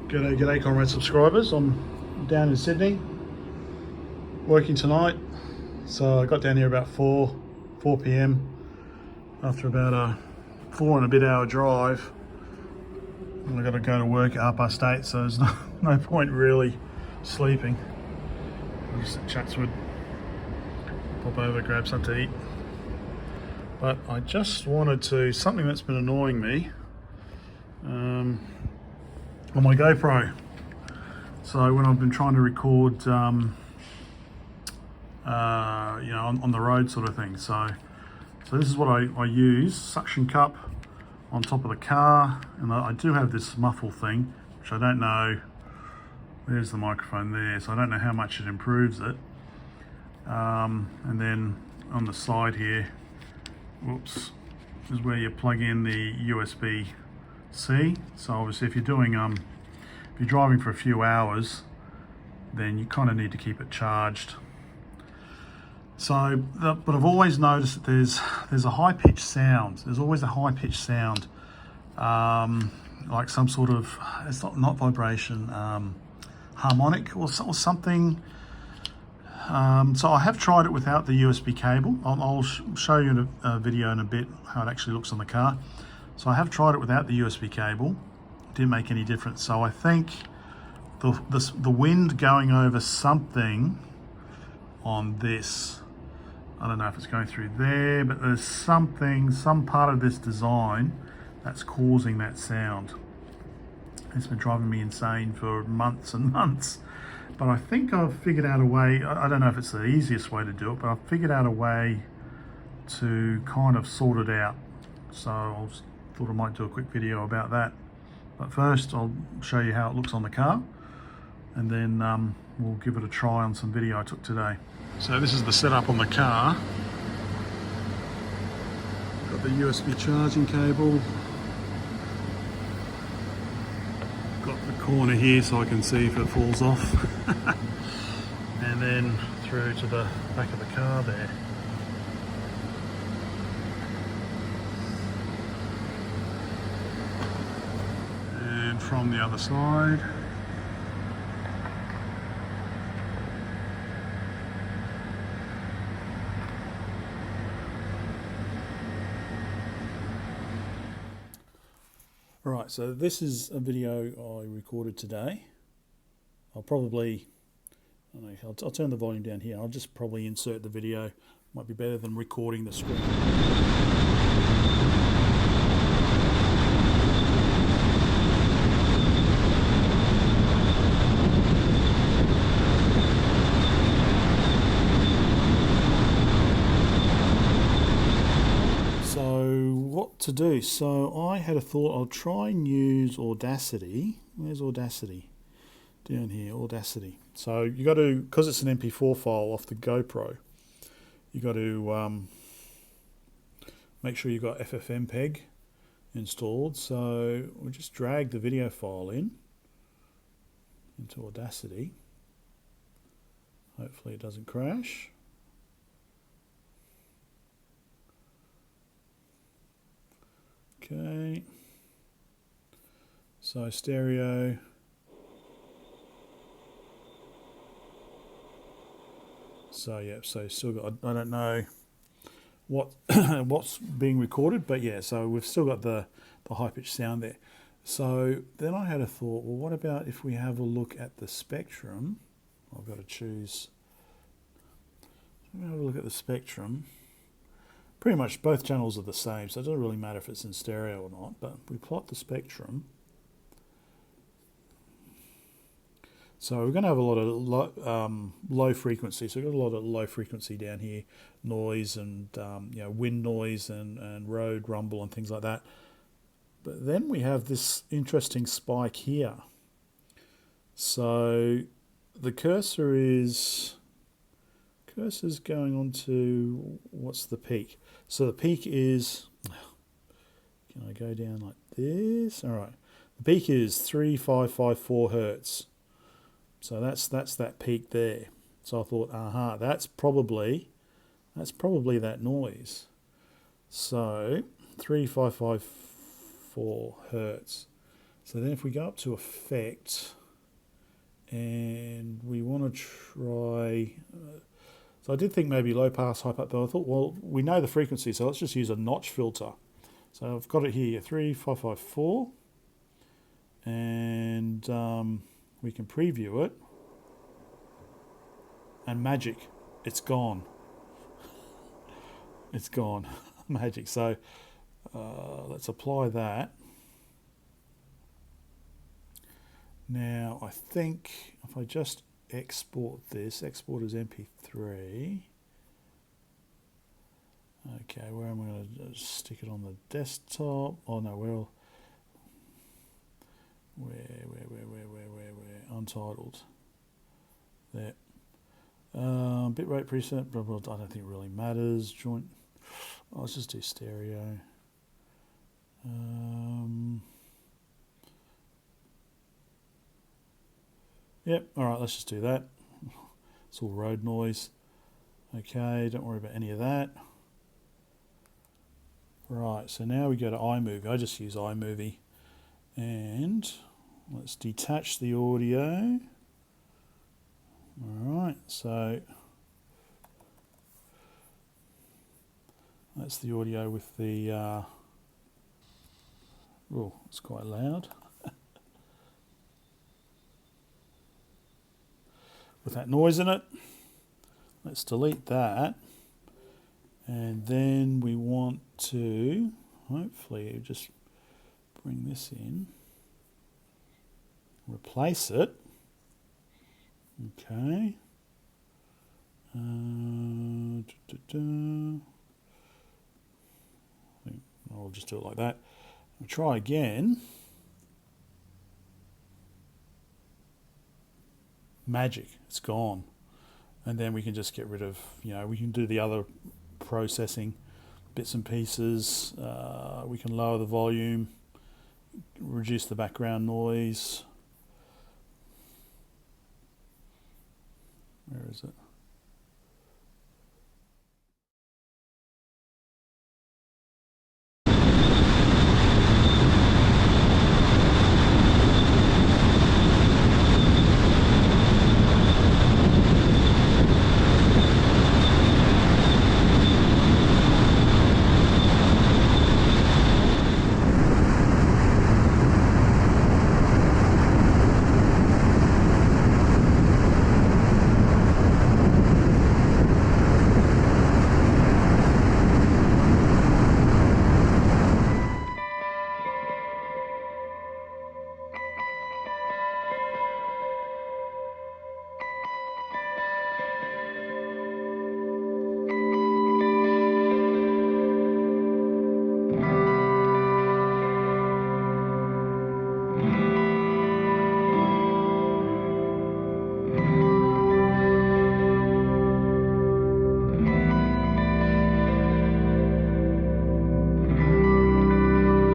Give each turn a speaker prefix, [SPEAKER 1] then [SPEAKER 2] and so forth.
[SPEAKER 1] G'day comrade subscribers. I'm down in Sydney working tonight, so I got down here about 4 p.m. after about a 4 and a bit hour drive, and I got to go to work at 8:30, so there's no point really sleeping. I'm just at Chatswood, pop over, grab something to eat. But I just wanted to, something that's been annoying me on my GoPro. So when I've been trying to record, on the road sort of thing. So this is what I use: suction cup on top of the car, and I do have this muffle thing, which I don't know. There's the microphone there, so I don't know how much it improves it. And then on the side here, whoops, is where you plug in the USB-C. So obviously, if you're doing if you're driving for a few hours, then you kind of need to keep it charged. So, but I've always noticed that there's a high-pitched sound. There's always a high-pitched sound, like some sort of, it's not vibration, harmonic or something. So I have tried it without the USB cable. I'll show you in a video in a bit how it actually looks on the car. So I have tried it without the USB cable. Didn't make any difference. So I think the wind going over something on this, I don't know if it's going through there, but there's some part of this design that's causing that sound. It's been driving me insane for months and months. But I think I've figured out a way. I don't know if it's the easiest way to do it, but I've figured out a way to kind of sort it out. So I thought I might do a quick video about that. But first I'll show you how it looks on the car, and then we'll give it a try on some video I took today. So this is the setup on the car. Got the USB charging cable. Got the corner here so I can see if it falls off. And then through to the back of the car there. And from the other side. Right, so this is a video I recorded today. I'll turn the volume down here. I'll just probably insert the video. Might be better than recording the screen. What to do? So I had a thought. I'll try and use Audacity. Where's Audacity? Down here, Audacity. So you got to, because it's an MP4 file off the GoPro, you got to make sure you got FFmpeg installed. So we'll just drag the video file into Audacity. Hopefully it doesn't crash. Okay, so stereo, so yeah, so still got, I don't know what what's being recorded, but yeah, so we've still got the high-pitched sound there. So then I had a thought, well, what about if we have a look at the spectrum? I've got to choose, I'm going to have a look at the spectrum. Pretty much both channels are the same, so it doesn't really matter if it's in stereo or not, but we plot the spectrum. So we're going to have a lot of low frequency, so we've got a lot of low frequency down here, noise and wind noise and road rumble and things like that. But then we have this interesting spike here. So the cursor's going on to, what's the peak? So the peak is, can I go down like this? All right, the peak is 3554 hertz. So that's that peak there. So I thought, that's probably that noise. So 3554 hertz. So then if we go up to effect and we want to try, so I did think maybe low pass, high pass, but I thought, well, we know the frequency, so let's just use a notch filter. So I've got it here, 3554, and we can preview it, and magic, it's gone. It's gone, magic. So let's apply that. Now I think if I just export this, export as MP3. Okay, where am I going to stick it on the desktop? Oh no, where? Untitled. There. Bitrate preset. Blah, blah, I don't think it really matters. Joint. Oh, let's just do stereo. Yep, alright, let's just do that. It's all road noise. Okay, don't worry about any of that. Right, so now we go to iMovie. I just use iMovie. And let's detach the audio. Alright, so that's the audio with the... oh, it's quite loud. With that noise in it. Let's delete that. And then we want to, hopefully, just bring this in. Replace it. Okay. I think I'll just do it like that. I'll try again. Magic, it's gone. And then we can just get rid of, we can do the other processing bits and pieces. We can lower the volume, reduce the background noise. Where is it?